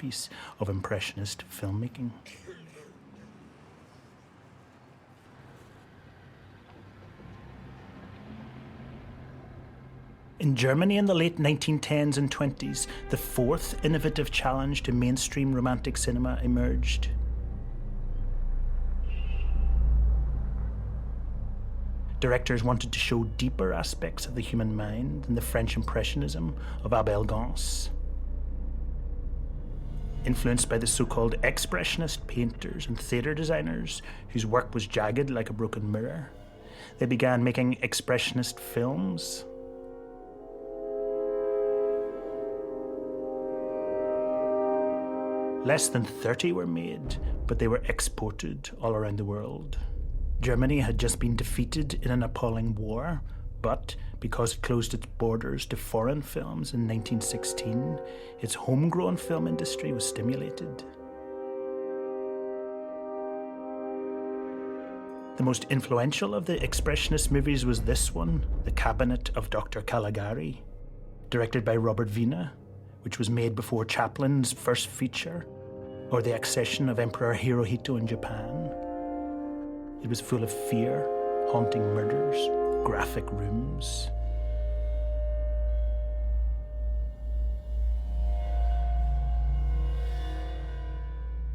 masterpiece of Impressionist filmmaking. In Germany in the late 1910s and 20s, the fourth innovative challenge to mainstream romantic cinema emerged. Directors wanted to show deeper aspects of the human mind than the French Impressionism of Abel Gance. Influenced by the so-called Expressionist painters and theatre designers, whose work was jagged like a broken mirror, they began making Expressionist films. Less than 30 were made, but they were exported all around the world. Germany had just been defeated in an appalling war, but because it closed its borders to foreign films in 1916, its homegrown film industry was stimulated. The most influential of the Expressionist movies was this one, The Cabinet of Dr. Caligari, directed by Robert Wiene, which was made before Chaplin's first feature, or the accession of Emperor Hirohito in Japan. It was full of fear, haunting murders, graphic rooms.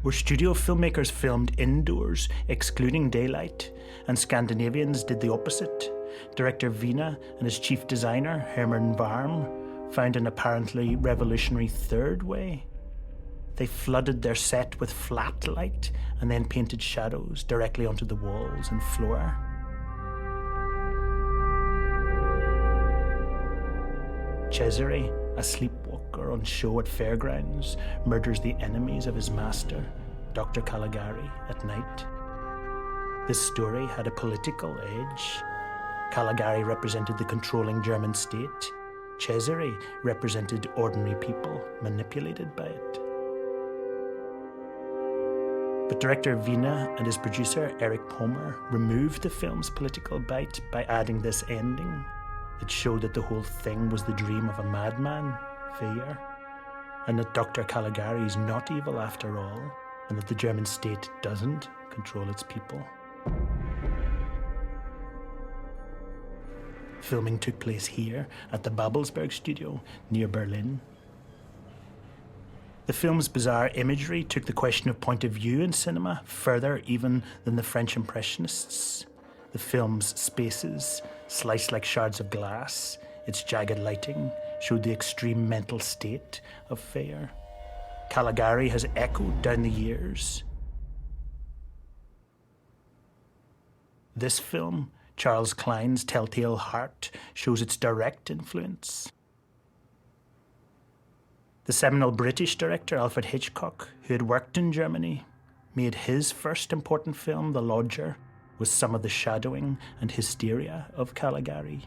Where studio filmmakers filmed indoors, excluding daylight, and Scandinavians did the opposite, director Wiene and his chief designer, Herman Warm, found an apparently revolutionary third way. They flooded their set with flat light and then painted shadows directly onto the walls and floor. Cesare, a sleepwalker on show at fairgrounds, murders the enemies of his master, Dr. Caligari, at night. This story had a political edge. Caligari represented the controlling German state. Cesare represented ordinary people manipulated by it. But director Wiene and his producer Erich Pommer removed the film's political bite by adding this ending that showed that the whole thing was the dream of a madman, Weyer, and that Dr. Caligari is not evil after all, and that the German state doesn't control its people. Filming took place here at the Babelsberg studio near Berlin. The film's bizarre imagery took the question of point of view in cinema further even than the French Impressionists. The film's spaces, sliced like shards of glass, its jagged lighting, showed the extreme mental state of Weyer. Caligari has echoed down the years. This film, Charles Klein's Telltale Heart, shows its direct influence. The seminal British director Alfred Hitchcock, who had worked in Germany, made his first important film, The Lodger, with some of the shadowing and hysteria of Caligari.